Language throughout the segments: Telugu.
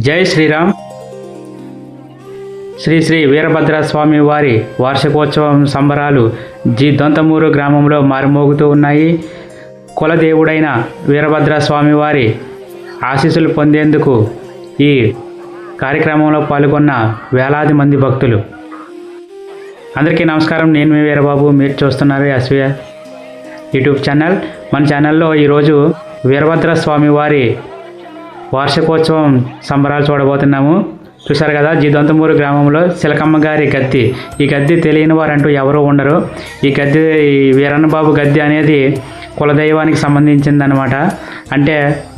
జై శ్రీరామ్. శ్రీ శ్రీ వీరభద్రస్వామి వారి వార్షికోత్సవం సంబరాలు దొంతమూరు గ్రామంలో మారుమోగుతూ ఉన్నాయి. కులదేవుడైన వీరభద్రస్వామి వారి ఆశీస్సులు పొందేందుకు ఈ కార్యక్రమంలో పాల్గొన్న వేలాది మంది భక్తులు. అందరికీ నమస్కారం. నేను మీ వీరబాబు. మీరు చూస్తున్నారు ఎస్వి యూట్యూబ్ ఛానల్. మన ఛానల్లో ఈరోజు వీరభద్రస్వామి వారి వార్షికోత్సవం సంబరాలు చూడబోతున్నాము. చూశారు కదా, దొంతమూరు గ్రామంలో చిలకమ్మ గారి గద్దె. ఈ గద్దె తెలియని వారంటూ ఎవరూ ఉండరు. ఈ వీరన్నబాబు గద్దె అనేది కులదైవానికి సంబంధించిందనమాట. అంటే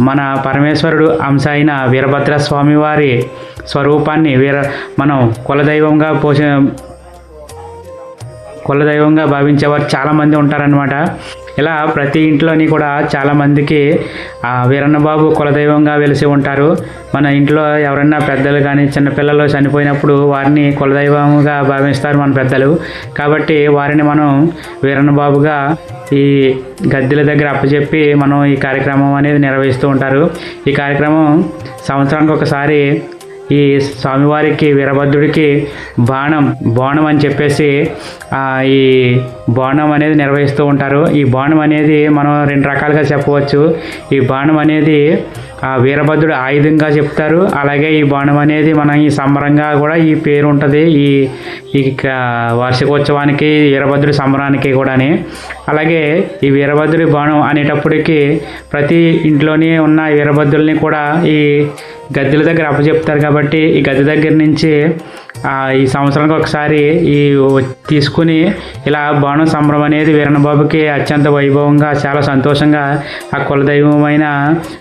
మన పరమేశ్వరుడు అంశ అయిన వీరభద్రస్వామి వారి స్వరూపాన్ని మనం కులదైవంగా భావించేవారు చాలామంది ఉంటారనమాట. ఇలా ప్రతి ఇంట్లోని కూడా చాలామందికి వీరన్నబాబు కులదైవంగా వెలిసి ఉంటారు. మన ఇంట్లో ఎవరైనా పెద్దలు కానీ చిన్నపిల్లలు చనిపోయినప్పుడు వారిని కులదైవంగా భావిస్తారు మన పెద్దలు. కాబట్టి వారిని మనం వీరన్నబాబుగా ఈ గద్దెల దగ్గర అప్పచెప్పి మనం ఈ కార్యక్రమం అనేది నిర్వహిస్తూ ఉంటారు. ఈ కార్యక్రమం సంవత్సరానికి ఒకసారి ఈ స్వామివారికి వీరభద్రుడికి బోనం అని చెప్పేసి ఈ బోనం అనేది నిర్వహిస్తూ ఉంటారు. ఈ బోనం అనేది మనం రెండు రకాలుగా చెప్పవచ్చు. ఈ బోనం అనేది వీరభద్రుడు ఆయుధంగా చెప్తారు. అలాగే ఈ బోనం అనేది మనం ఈ సంబరంగా కూడా ఈ పేరు ఉంటుంది ఈ వార్షికోత్సవానికి, వీరభద్రుడి సంబరానికి కూడాని. అలాగే ఈ వీరభద్రుడి బోనం అనేటప్పటికీ ప్రతి ఇంట్లోనే ఉన్న వీరభద్రుల్ని కూడా ఈ గద్దెల దగ్గర అప్పచెప్తారు. కాబట్టి ఈ గద్దె దగ్గర నుంచి ఈ సంవత్సరానికి ఒకసారి తీసుకుని ఇలా బోనం సంబరం అనేది వీరన్నబాబుకి అత్యంత వైభవంగా, చాలా సంతోషంగా ఆ కులదైవమైన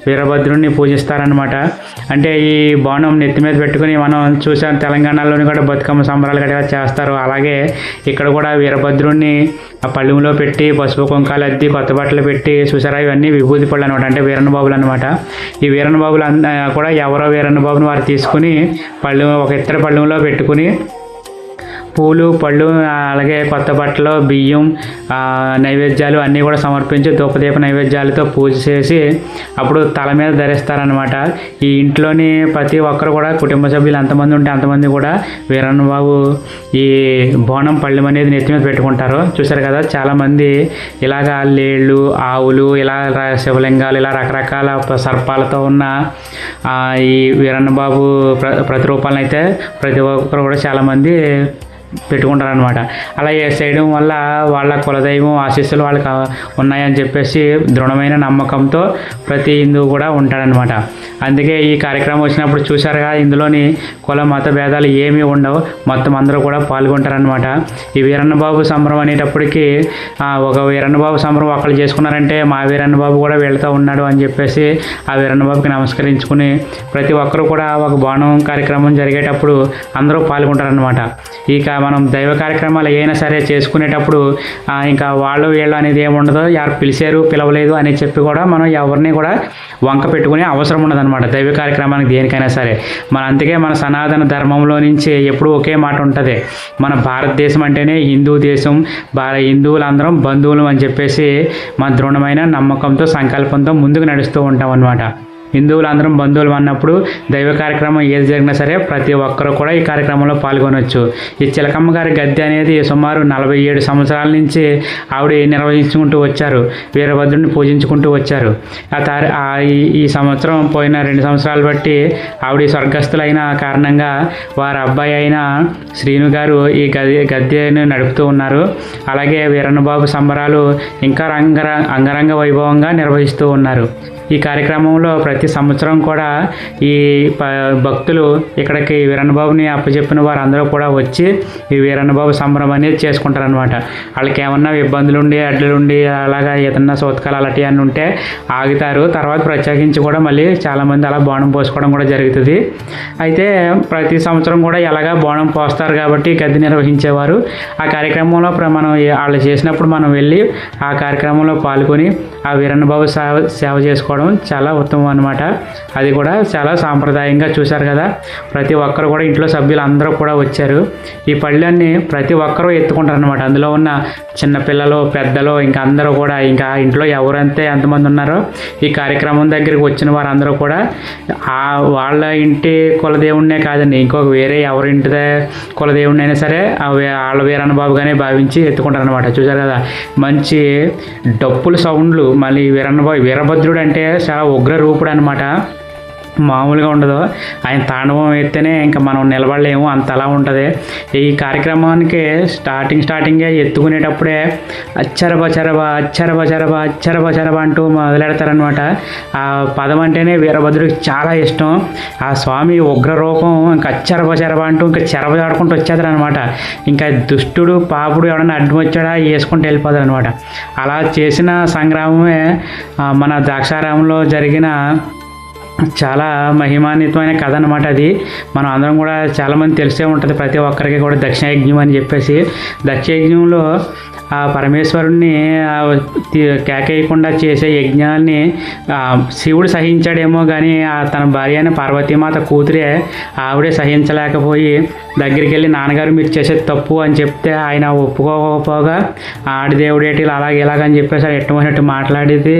వీరభద్రుడిని పూజిస్తారనమాట. అంటే ఈ బోనం నెత్తి మీద పెట్టుకుని మనం చూసాం, తెలంగాణలోని కూడా బతుకమ్మ సంబరాలు గట్రా చేస్తారు. అలాగే ఇక్కడ కూడా వీరభద్రుడిని ఆ పళ్ళెంలో పెట్టి పసుపు కుంకాలు అద్ది కొత్త బట్టలు పెట్టి చూసారా, ఇవన్నీ విభూతి పళ్ళు అనమాట. అంటే వీరన్నబాబులు అనమాట. ఈ వీరన్నబాబులు కూడా ఎవరో వీరన్నబాబుని వారు తీసుకుని ఒక ఇత్తడి పళ్ళెంలో పెట్టుకుని పూలు, పళ్ళు, అలాగే కొత్త బట్టలు, బియ్యం, నైవేద్యాలు అన్నీ కూడా సమర్పించి ధూపదీప నైవేద్యాలతో పూజ చేసి అప్పుడు తల మీద ధరిస్తారనమాట. ఈ ఇంట్లోని ప్రతి ఒక్కరు కూడా కుటుంబ సభ్యులు ఎంతమంది ఉంటే అంతమంది కూడా వీరన్నబాబు ఈ బోనం పళ్ళెం అనేది నెత్తి మీద పెట్టుకుంటారు. చూసారు కదా, చాలామంది ఇలాగా లేళ్ళు, ఆవులు, ఇలా శివలింగాలు, ఇలా రకరకాల సర్పాలతో ఉన్న ఈ వీరన్నబాబు ప్రతిరూపాలను అయితే ప్రతి ఒక్కరు కూడా చాలామంది పెట్టుకుంటారనమాట. అలా చేయడం వల్ల వాళ్ళ కులదైవం ఆశీస్సులు వాళ్ళకి ఉన్నాయని చెప్పేసి దృఢమైన నమ్మకంతో ప్రతి హిందువు కూడా ఉంటాడనమాట. అందుకే ఈ కార్యక్రమం వచ్చినప్పుడు చూసారుగా, ఇందులోని కుల మత భేదాలు ఏమీ ఉండవు. మొత్తం అందరూ కూడా పాల్గొంటారనమాట. ఈ వీరన్నబాబు సంబరం అనేటప్పటికీ ఒక వీరన్నబాబు సంబరం ఒకళ్ళు చేసుకున్నారంటే మా వీరన్నబాబు కూడా వెళ్తూ ఉన్నాడు అని చెప్పేసి ఆ వీరన్నబాబుకి నమస్కరించుకుని ప్రతి ఒక్కరు కూడా ఒక బోనం కార్యక్రమం జరిగేటప్పుడు అందరూ పాల్గొంటారనమాట. మనం దైవ కార్యక్రమాలు ఏమైనా సరే చేసుకునేటప్పుడు ఇంకా వాళ్ళు వీళ్ళు అనేది ఏముండదు. ఎవరు పిలిచారు పిలవలేదు అని చెప్పి కూడా మనం ఎవరిని కూడా వంక పెట్టుకునే అవసరం ఉండదన్నమాట దైవ కార్యక్రమానికి దేనికైనా సరే. అందుకే మన సనాతన ధర్మంలో నుంచి ఎప్పుడూ ఒకే మాట ఉంటుంది. మన భారతదేశం అంటేనే హిందూ దేశం, హిందువులందరం బంధువులు అని చెప్పేసి మన దృఢమైన నమ్మకంతో, సంకల్పంతో ముందుకు నడుస్తూ ఉంటాం అన్నమాట. హిందువులందరం బంధువులు అన్నప్పుడు దైవ కార్యక్రమం ఏది జరిగినా సరే ప్రతి ఒక్కరు కూడా ఈ కార్యక్రమంలో పాల్గొనవచ్చు. ఈ చిలకమ్మ గారి గద్దె అనేది సుమారు 47 సంవత్సరాల నుంచి ఆవిడ నిర్వహించుకుంటూ వచ్చారు. వీరభద్రుడిని పూజించుకుంటూ వచ్చారు. ఈ సంవత్సరం పోయిన 2 సంవత్సరాలు బట్టి ఆవిడ స్వర్గస్థులైన కారణంగా వారి అబ్బాయి అయిన శ్రీను గారు ఈ గద్దెను నడుపుతూ ఉన్నారు. అలాగే వీరన్నబాబు సంబరాలు ఇంకా అంగరంగ వైభవంగా నిర్వహిస్తూ ఉన్నారు. ఈ కార్యక్రమంలో ప్రతి సంవత్సరం కూడా ఈ భక్తులు ఇక్కడికి వీరన్నబాబుని అప్పచెప్పిన వారు అందరూ కూడా వచ్చి ఈ వీరన్నబాబు సంబరం అనేది చేసుకుంటారనమాట. వాళ్ళకి ఏమన్నా ఇబ్బందులుండి, అడ్లుండి, అలాగా ఏదన్నా సూతకాలు అలాంటివి అన్నీ ఉంటే ఆగుతారు. తర్వాత ప్రత్యేకించి కూడా మళ్ళీ చాలామంది అలా బోనం పోసుకోవడం కూడా జరుగుతుంది. అయితే ప్రతి సంవత్సరం కూడా ఎలాగా బోనం పోస్తారు కాబట్టి గద్దె నిర్వహించేవారు. ఆ కార్యక్రమంలో మనం వాళ్ళు చేసినప్పుడు మనం వెళ్ళి ఆ కార్యక్రమంలో పాల్గొని ఆ వీరన్నబాబు సేవ చేసుకోవడం చేసుకోవడం చాలా ఉత్తమం అనమాట. అది కూడా చాలా సాంప్రదాయంగా చూశారు కదా. ప్రతి ఒక్కరు కూడా ఇంట్లో సభ్యులు అందరూ కూడా వచ్చారు. ఈ పళ్ళన్నీ ప్రతి ఒక్కరూ ఎత్తుకుంటారు అనమాట. అందులో ఉన్న చిన్నపిల్లలు, పెద్దలు, ఇంకా అందరూ కూడా, ఇంకా ఇంట్లో ఎవరంతే ఎంతమంది ఉన్నారో ఈ కార్యక్రమం దగ్గరికి వచ్చిన వారందరూ కూడా వాళ్ళ ఇంటి కులదేవుడినే కాదండి, ఇంకొక వేరే ఎవరి ఇంటి కులదేవుడిని అయినా సరే వాళ్ళ వీరన్న బాబుగానే భావించి ఎత్తుకుంటారు అనమాట. చూసారు కదా, మంచి డప్పుల సౌండ్లు. మళ్ళీ వీరభద్రుడు అంటే చాలా ఉగ్ర రూపుడు అనమాట, మామూలుగా ఉండదు. ఆయన తాండవం ఎత్తేనే ఇంకా మనం నిలబడలేము, అంతలా ఉంటుంది. ఈ కార్యక్రమానికి స్టార్టింగే ఎత్తుకునేటప్పుడే అచ్చరబ అంటూ మొదలెడతారనమాట. ఆ పదం అంటేనే వీరభద్రుడికి చాలా ఇష్టం. ఆ స్వామి ఉగ్ర రూపం ఇంకా అచ్చరబ అంటూ ఇంకా చెరబదాడుకుంటూ వచ్చేస్తారనమాట. ఇంకా దుష్టుడు పాపుడు ఎవడన్నా అడ్డం వచ్చాడా వేసుకుంటూ వెళ్ళిపోతారనమాట. అలా చేసిన సంగ్రామమే మన ద్రాక్షారామంలో జరిగిన చాలా మహిమాన్వితమైన కథ అనమాట. అది మనం అందరం కూడా చాలామంది తెలిసే ఉంటుంది, ప్రతి ఒక్కరికి కూడా దక్షయజ్ఞం అని చెప్పేసి. దక్షయజ్ఞంలో ఆ పరమేశ్వరుణ్ణి కేకేయకుండా చేసే యజ్ఞాన్ని శివుడు సహించాడేమో కానీ తన భార్య అయిన పార్వతీమాత కూతురే ఆవిడే సహించలేకపోయి దగ్గరికి వెళ్ళి, నాన్నగారు మీరు చేసేది తప్పు అని చెప్తే ఆయన ఒప్పుకోకపోగా ఆడిదేవుడేటి ఇలాగని చెప్పేసి ఎట్టమోనట్టు మాట్లాడేది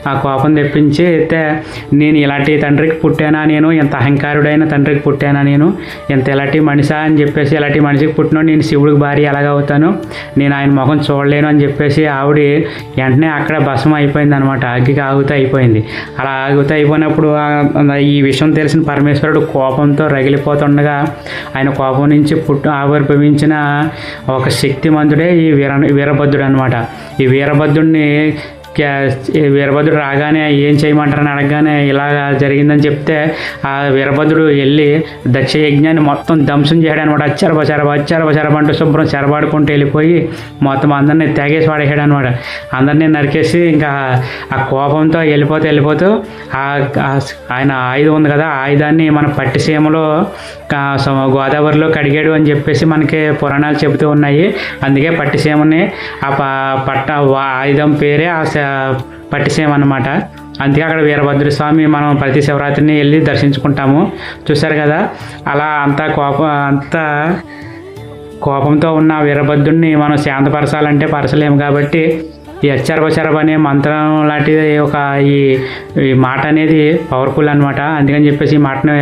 ఆ కోపం తెప్పించి, అయితే నేను ఇలాంటి తండ్రికి పుట్టానా, నేను ఎంత అహంకారుడైన తండ్రికి పుట్టానా, నేను ఎంత ఎలాంటి మనిషా అని చెప్పేసి, ఎలాంటి మనిషికి పుట్టినా నేను శివుడికి భార్య ఎలాగవుతాను, నేను ఆయన ముఖం చూడలేను అని చెప్పేసి ఆవిడ వెంటనే అక్కడ భస్మం అయిపోయింది అనమాట. అగ్గికి ఆగుతూ అయిపోయింది. అలా ఆగుతూ అయిపోయినప్పుడు ఈ విషయం తెలిసిన పరమేశ్వరుడు కోపంతో రగిలిపోతుండగా ఆయన కోపం నుంచి ఆవిర్భవించిన ఒక శక్తిమంతుడే ఈ వీరభద్రుడు అనమాట. ఈ వీరభద్రుడు రాగానే ఏం చేయమంటారని అడగగానే ఇలాగా జరిగిందని చెప్తే ఆ వీరభద్రుడు వెళ్ళి దక్షయజ్ఞాన్ని మొత్తం ధ్వంసం చేయడం అనమాట. అచ్చరబ అంటూ శుభ్రం చెరబాడుకుంటూ వెళ్ళిపోయి మొత్తం అందరినీ తెగేసి పడేసాడు అనమాట. అందరినీ నరికేసి ఇంకా ఆ కోపంతో వెళ్ళిపోతూ ఆయన ఆయుధం ఉంది కదా, ఆయుధాన్ని మన పట్టిసీమలో గోదావరిలో కడిగాడు అని చెప్పేసి మనకి పురాణాలు చెబుతూ ఉన్నాయి. అందుకే పట్టిసీమని ఆయుధం పేరే పట్టిసీమ అన్నమాట. అందుకే అక్కడ వీరభద్ర స్వామి మనం ప్రతి శివరాత్రిని వెళ్ళి దర్శించుకుంటాము. చూశారు కదా, అలా అంతా కోపంతో ఉన్న వీరభద్రుడిని మనం శాంతపరచాలంటే పరచలేము. కాబట్టి ఈ అచ్చరబ అనే మంత్రం లాంటిది ఈ మాట అనేది పవర్ఫుల్ అనమాట. అందుకని చెప్పేసి ఈ మాటని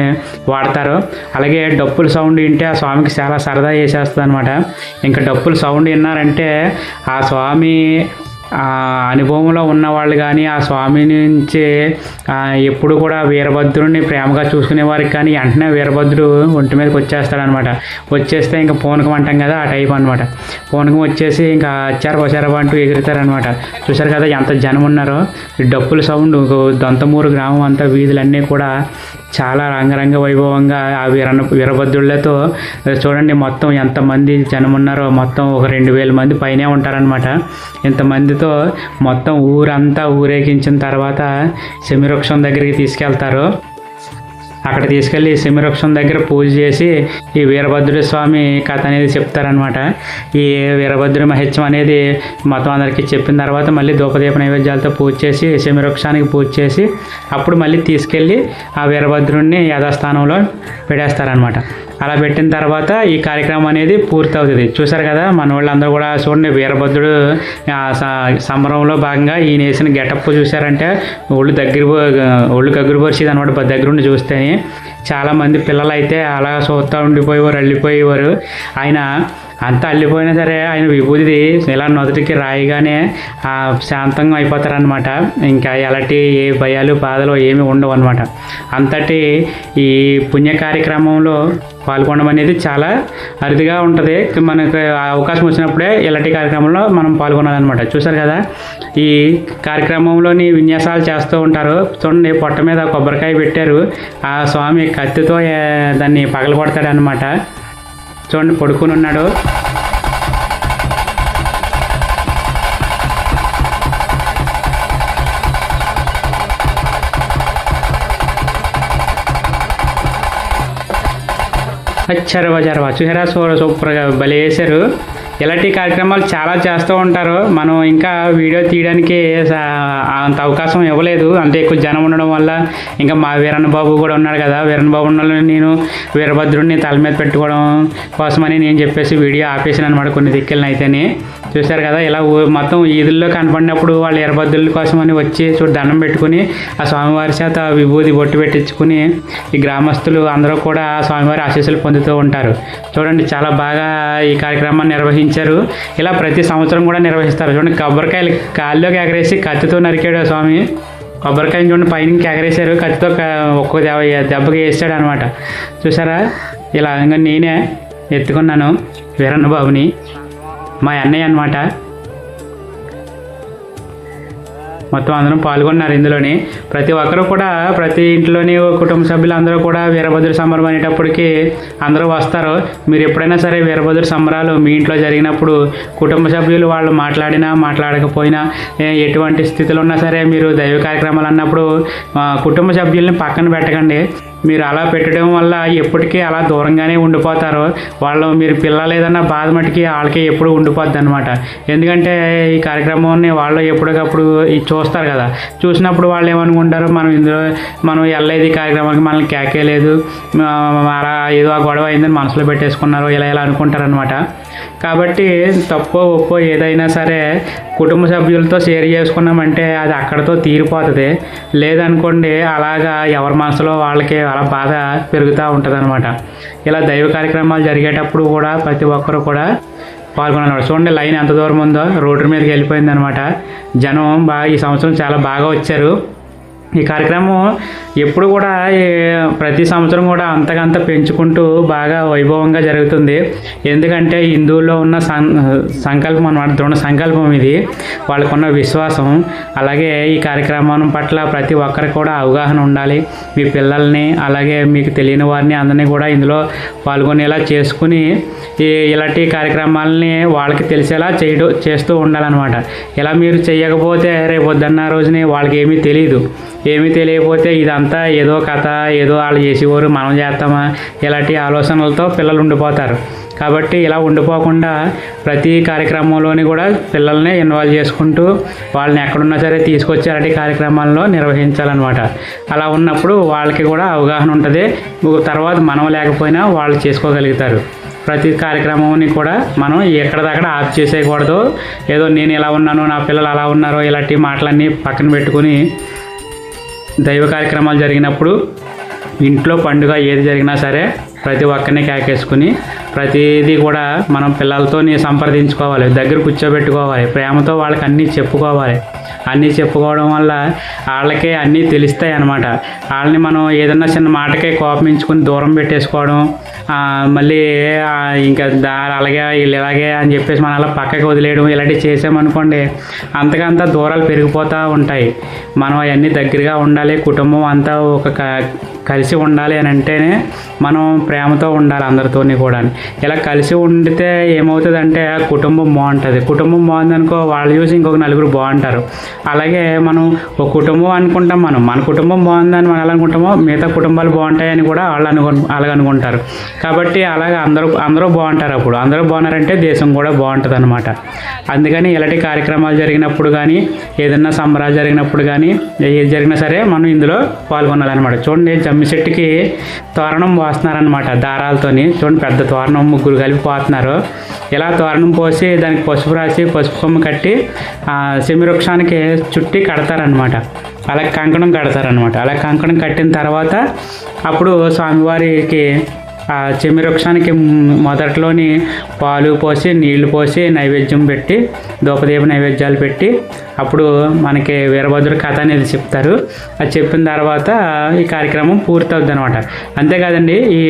వాడతారు. అలాగే డప్పుల సౌండ్ వింటే ఆ స్వామికి చాలా సరదా చేసేస్తుంది అనమాట. ఇంకా డప్పుల సౌండ్ విన్నారంటే ఆ స్వామి అనుభవంలో ఉన్నవాళ్ళు కానీ ఆ స్వామి నుంచి ఎప్పుడు కూడా వీరభద్రుడిని ప్రేమగా చూసుకునే వారికి కానీ వెంటనే వీరభద్రుడు ఒంటి మీదకి వచ్చేస్తాడనమాట. వచ్చేస్తే ఇంకా పూనకం అంటాం కదా, ఆ టైప్ అనమాట. పూనకం వచ్చేసి ఇంకా అచ్చారబ అంటూ ఎగురుతారనమాట. చూసారు కదా ఎంత జనం ఉన్నారో. ఈ డప్పుల సౌండ్ దొంతమూరు గ్రామం అంతా వీధులన్నీ కూడా చాలా రంగరంగ వైభవంగా ఆ వీరభద్రులతో చూడండి మొత్తం ఎంతమంది జనం ఉన్నారో. మొత్తం ఒక 2000 మంది పైనే ఉంటారనమాట. ఇంతమందితో మొత్తం ఊరంతా ఊరేగించిన తర్వాత శమివృక్షం దగ్గరికి తీసుకెళ్తారు. అక్కడ తీసుకెళ్ళి శమివృక్షం దగ్గర పూజ చేసి ఈ వీరభద్రుడి స్వామి కథ అనేది చెప్తారనమాట. ఈ వీరభద్రుడి మహత్యం అనేది మొత్తం అందరికీ చెప్పిన తర్వాత మళ్ళీ ధూపదీప నైవేద్యాలతో పూజ చేసి శమివృక్షానికి పూజ చేసి అప్పుడు మళ్ళీ తీసుకెళ్ళి ఆ వీరభద్రుడిని యథాస్థానంలో పెట్టేస్తారనమాట. అలా పెట్టిన తర్వాత ఈ కార్యక్రమం అనేది పూర్తవుతుంది. చూసారు కదా, మన వాళ్ళందరూ కూడా చూడండి వీరభద్రుడు సంబరంలో భాగంగా ఈయన వేసిన గెటప్ చూసారంటే ఒళ్ళు గగ్గురు పరిచేది అనమాట. దగ్గరుండి చూస్తే చాలామంది పిల్లలు అయితే అలా చూస్తూ అల్లిపోయేవారు. ఆయన అంతా అల్లిపోయినా సరే ఆయన విభూతి ఇలా నొదటికి రాయిగానే శాంతంగా అయిపోతారనమాట. ఇంకా ఎలాంటి ఏ భయాలు బాధలు ఏమి ఉండవు అనమాట. అంతటి ఈ పుణ్య కార్యక్రమంలో పాల్గొనడం అనేది చాలా అరుదుగా ఉంటుంది. మనకు అవకాశం వచ్చినప్పుడే ఇలాంటి కార్యక్రమంలో మనం పాల్గొనాలన్నమాట. చూసారు కదా, ఈ కార్యక్రమంలోని విన్యాసాలు చేస్తూ ఉంటారు. చూడండి, పొట్ట మీద కొబ్బరికాయ పెట్టారు. ఆ స్వామి కత్తితో దాన్ని పగలగొడతాడనమాట. చూడండి, పడుకుని ఉన్నాడు. అచ్చరవా చూసారా, సూపర్గా భలే వేశారు. ఇలాంటి కార్యక్రమాలు చాలా చేస్తూ ఉంటారు. మనం ఇంకా వీడియో తీయడానికి అంత అవకాశం ఇవ్వలేదు, అంతే ఎక్కువ జనం ఉండడం వల్ల. ఇంకా మా వీరన్న బాబు కూడా ఉన్నాడు కదా, వీరన్న బాబు ఉన్న నేను వీరభద్రుడిని తల మీద పెట్టుకోవడం కోసమని నేను చెప్పేసి వీడియో ఆపేసాను అనమాట. కొన్ని దిక్కులను అయితేనే చూశారు కదా, ఇలా మొత్తం ఈదుల్లో కనపడినప్పుడు వాళ్ళు వీరభద్రుల కోసమని వచ్చి దండం పెట్టుకుని ఆ స్వామివారి చేత విభూది బొట్టు పెట్టించుకుని ఈ గ్రామస్తులు అందరూ కూడా స్వామివారి ఆశీస్సులు పొందుతూ ఉంటారు. చూడండి చాలా బాగా ఈ కార్యక్రమాన్ని నిర్వహించారు. ఇలా ప్రతి సంవత్సరం కూడా నిర్వహిస్తారు. చూడండి కొబ్బరికాయలు కాళ్ళలోకి ఎగరేసి కత్తితో నరికాడు స్వామి. కొబ్బరికాయని చూడండి పైన ఎగరేశారు, కత్తితో ఒక్కో దెబ్బకి వేసాడు అనమాట. చూసారా, ఇలా ఇంకా నేనే ఎత్తుకున్నాను వీరన్న బాబుని, మా అన్నయ్య అనమాట. మొత్తం అందరం పాల్గొన్నారు ఇందులోని. ప్రతి ఒక్కరు కూడా ప్రతి ఇంట్లోని కుటుంబ సభ్యులు అందరూ కూడా వీరభద్ర సంబరం అనేటప్పటికీ అందరూ వస్తారు. మీరు ఎప్పుడైనా సరే వీరభద్ర సంబరాలు మీ ఇంట్లో జరిగినప్పుడు కుటుంబ సభ్యులు వాళ్ళు మాట్లాడినా మాట్లాడకపోయినా ఎటువంటి స్థితిలో ఉన్నా సరే మీరు దైవ కార్యక్రమాలు అన్నప్పుడు కుటుంబ సభ్యుల్ని పక్కన పెట్టకండి. మీరు అలా పెట్టడం వల్ల ఎప్పటికీ అలా దూరంగానే ఉండిపోతారు. వాళ్ళు మీరు పిల్లలు ఏదన్నా బాధ మటుకి వాళ్ళకి ఎప్పుడు ఉండిపోద్ది అనమాట. ఎందుకంటే ఈ కార్యక్రమాన్ని వాళ్ళు ఎప్పటికప్పుడు చూస్తారు కదా, చూసినప్పుడు వాళ్ళు ఏమనుకుంటారు, మనం వెళ్ళలేదు ఈ కార్యక్రమానికి, మనల్ని కేకేయలేదు, అలా ఏదో ఆ గొడవ అయిందని మనసులో పెట్టేసుకున్నారు, ఇలా అనుకుంటారనమాట. కాబట్టి తప్పో ఒప్పో ఏదైనా సరే కుటుంబ సభ్యులతో షేర్ చేసుకున్నామంటే అది అక్కడితో తీరిపోతుంది. లేదనుకోండి అలాగా ఎవరి మనసులో వాళ్ళకి అలా బాధ పెరుగుతూ ఉంటుంది అనమాట. ఇలా దైవ కార్యక్రమాలు జరిగేటప్పుడు కూడా ప్రతి ఒక్కరు కూడా పాల్గొన్నారు. చూడండి లైన్ ఎంత దూరం ఉందో, రోడ్డు మీదకి వెళ్ళిపోయింది అనమాట. జనం ఈ సంవత్సరం చాలా బాగా వచ్చారు. ఈ కార్యక్రమం ఎప్పుడు కూడా ప్రతి సంవత్సరం కూడా అంతకంత పెంచుకుంటూ బాగా వైభవంగా జరుగుతుంది. ఎందుకంటే హిందువుల్లో ఉన్న సంకల్పం అన్నమాట, దృఢ సంకల్పం ఇది, వాళ్ళకున్న విశ్వాసం. అలాగే ఈ కార్యక్రమం పట్ల ప్రతి ఒక్కరికి కూడా అవగాహన ఉండాలి. మీ పిల్లల్ని అలాగే మీకు తెలియని వారిని అందరినీ కూడా ఇందులో పాల్గొనేలా చేసుకుని ఇలాంటి కార్యక్రమాలని వాళ్ళకి తెలిసేలా చేస్తూ ఉండాలన్నమాట. ఇలా మీరు చేయకపోతే రేపు పొద్దున్న రోజుని వాళ్ళకి ఏమీ తెలియకపోతే ఇదంతా ఏదో కథ, ఏదో వాళ్ళు చేసేవారు మనం చేస్తామా, ఇలాంటి ఆలోచనలతో పిల్లలు ఉండిపోతారు. కాబట్టి ఇలా ఉండిపోకుండా ప్రతి కార్యక్రమంలోని కూడా పిల్లల్ని ఇన్వాల్వ్ చేసుకుంటూ వాళ్ళని ఎక్కడున్నా సరే తీసుకొచ్చి అలాంటి కార్యక్రమాల్లో నిర్వహించాలన్నమాట. అలా ఉన్నప్పుడు వాళ్ళకి కూడా అవగాహన ఉంటుంది. తర్వాత మనం లేకపోయినా వాళ్ళు చేసుకోగలుగుతారు. ప్రతి కార్యక్రమాన్ని కూడా మనం ఎక్కడిదక్కడ ఆఫ్ చేసేయకూడదు. ఏదో నేను ఇలా ఉన్నాను, నా పిల్లలు అలా ఉన్నారో, ఇలాంటి మాటలన్నీ పక్కన పెట్టుకుని దైవ కార్యక్రమాలు జరిగినప్పుడు ఇంట్లో పండుగ ఏది జరిగినా సరే ప్రతి ఒక్కరిని కేకేసుకుని ప్రతిదీ కూడా మనం పిల్లలతో సంప్రదించుకోవాలి, దగ్గర కూర్చోబెట్టుకోవాలి, ప్రేమతో వాళ్ళకి అన్నీ చెప్పుకోవాలి. అన్నీ చెప్పుకోవడం వల్ల వాళ్ళకే అన్నీ తెలుస్తాయి అన్నమాట. వాళ్ళని మనం ఏదన్నా చిన్న మాటకే కోపమించుకుని దూరం పెట్టేసుకోవడం, మళ్ళీ ఇంకా అలాగే వీళ్ళు ఇలాగే అని చెప్పేసి మనం అలా పక్కకి వదిలేయడం, ఇలాంటివి చేసామనుకోండి అంతకంతా దూరాలు పెరిగిపోతూ ఉంటాయి. మనం అవన్నీ దగ్గరగా ఉండాలి. కుటుంబం అంతా కలిసి ఉండాలి అని అంటేనే మనం ప్రేమతో ఉండాలి అందరితోని కూడా. ఇలా కలిసి ఉండితే ఏమవుతుందంటే కుటుంబం బాగుంటుంది. కుటుంబం బాగుందనుకో వాళ్ళు చూసి ఇంకొక నలుగురు బాగుంటారు. అలాగే మనం ఒక కుటుంబం అనుకుంటాం, మన కుటుంబం బాగుందని మనం ఎలా అనుకుంటామో మిగతా కుటుంబాలు బాగుంటాయని కూడా వాళ్ళు అలాగే అనుకుంటారు. కాబట్టి అలాగే అందరూ బాగుంటారు. అప్పుడు అందరూ బాగున్నారంటే దేశం కూడా బాగుంటుంది అనమాట. అందుకని ఇలాంటి కార్యక్రమాలు జరిగినప్పుడు కానీ, ఏదైనా సంబరాలు జరిగినప్పుడు కానీ, ఏది జరిగినా సరే మనం ఇందులో పాల్గొనాలన్నమాట. చూడండి జమ్మి చెట్టుకి తోరణం పోస్తున్నారనమాట దారాలతోని. చూడండి పెద్ద తోరణం ముగ్గురు కలిపి పోతున్నారు. ఇలా తోరణం పోసి దానికి పసుపు రాసి పసుపు కొమ్మ కట్టి సెమి వృక్షానికి చుట్టి కడతారనమాట. అలా కంకణం కడతారనమాట. అలా కంకణం కట్టిన తర్వాత అప్పుడు స్వామివారికి ఆ చెమి వృక్షానికి మొదట్లోని పాలు పోసి నీళ్లు పోసి నైవేద్యం పెట్టి దూపదీప నైవేద్యాలు పెట్టి అప్పుడు మనకి వీరభద్రుడి కథ అనేది చెప్తారు. అది చెప్పిన తర్వాత ఈ కార్యక్రమం పూర్తవుద్ది అనమాట. అంతేకాదండి, ఈ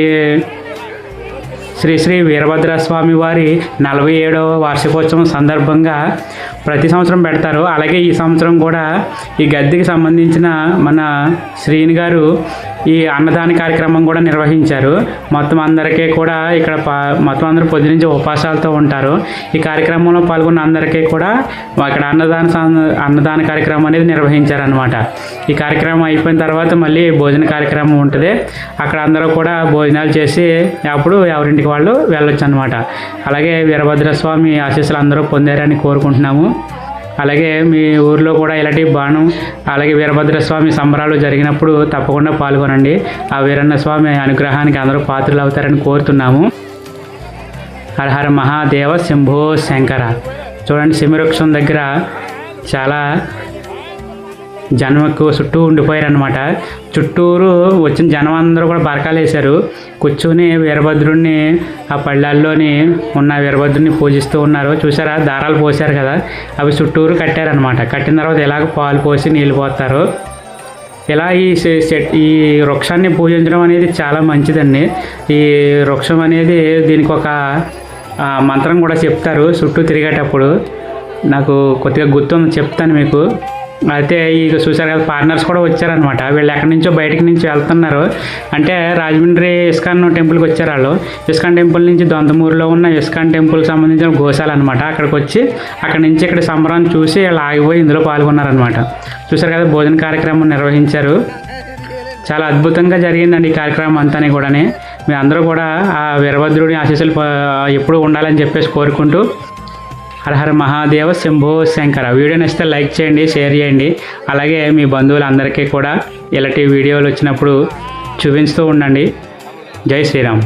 శ్రీ శ్రీ వీరభద్రస్వామి వారి 47వ వార్షికోత్సవం సందర్భంగా ప్రతి సంవత్సరం పెడతారు. అలాగే ఈ సంవత్సరం కూడా ఈ గద్దెకి సంబంధించిన మన శ్రీని గారు ఈ అన్నదాన కార్యక్రమం కూడా నిర్వహించారు. మొత్తం అందరికీ కూడా ఇక్కడ మొత్తం అందరూ పొద్దునుంచి ఉపవాసాలతో ఉంటారు. ఈ కార్యక్రమంలో పాల్గొన్న అందరికీ కూడా ఇక్కడ అన్నదాన కార్యక్రమం అనేది నిర్వహించారనమాట. ఈ కార్యక్రమం అయిపోయిన తర్వాత మళ్ళీ భోజన కార్యక్రమం ఉంటుంది. అక్కడ అందరూ కూడా భోజనాలు చేసి అప్పుడు ఎవరింటికి వాళ్ళు వెళ్ళొచ్చు అనమాట. అలాగే వీరభద్రస్వామి ఆశీస్సులు అందరూ పొందారని కోరుకుంటున్నాము. అలాగే మీ ఊర్లో కూడా ఇలాంటి బాణం అలాగే వీరభద్రస్వామి సంబరాలు జరిగినప్పుడు తప్పకుండా పాల్గొనండి. ఆ వీరన్న స్వామి అనుగ్రహానికి అందరూ పాత్రలు అవుతారని కోరుతున్నాము. హర హర మహాదేవ శంభో శంకర. చూడండి, శమీవృక్షం దగ్గర చాలా జనంకు చుట్టూ ఉండిపోయారనమాట. చుట్టూరు వచ్చిన జనం అందరూ కూడా బరకాలు వేశారు. కూర్చొని వీరభద్రుడిని ఆ పళ్ళాల్లోని ఉన్న వీరభద్రుడిని పూజిస్తూ ఉన్నారు. చూసారా, దారాలు పోసారు కదా, అవి చుట్టూరు కట్టారనమాట. కట్టిన తర్వాత ఇలాగ పాలు పోసి నీళ్ళు పోస్తారు. ఇలా ఈ వృక్షాన్ని పూజించడం అనేది చాలా మంచిదండి. ఈ వృక్షం అనేది దీనికి ఒక మంత్రం కూడా చెప్తారు చుట్టూ తిరిగేటప్పుడు. నాకు కొద్దిగా గుర్తుంది, చెప్తాను మీకు. అయితే ఇక చూసారు కదా, ఫారినర్స్ కూడా వచ్చారనమాట. వీళ్ళు ఎక్కడి నుంచో బయటికి నుంచి వెళ్తున్నారు. అంటే రాజమండ్రి ఇస్కాన్ టెంపుల్కి వచ్చారు వాళ్ళు. ఇస్కాన్ టెంపుల్ నుంచి దొంతమూరులో ఉన్న ఇస్కాన్ టెంపుల్కి సంబంధించిన గోశాల అనమాట. అక్కడికి వచ్చి అక్కడి నుంచి ఇక్కడ సంబరాన్ని చూసి వాళ్ళు ఆగిపోయి ఇందులో పాల్గొన్నారనమాట. చూసారు కదా, భోజన కార్యక్రమం నిర్వహించారు. చాలా అద్భుతంగా జరిగిందండి ఈ కార్యక్రమం అంతా కూడా. మీ అందరూ కూడా ఆ వీరభద్రుడి ఆశీస్సులు ఎప్పుడూ ఉండాలని చెప్పేసి కోరుకుంటూ హర హర మహాదేవ శంభో శంకర. వీడియో నచ్చితే లైక్ చేయండి, షేర్ చేయండి. అలాగే మీ బంధువులందరికీ కూడా ఇలాంటి వీడియోలు వచ్చినప్పుడు చూపిస్తూ ఉండండి. జై శ్రీరామ్.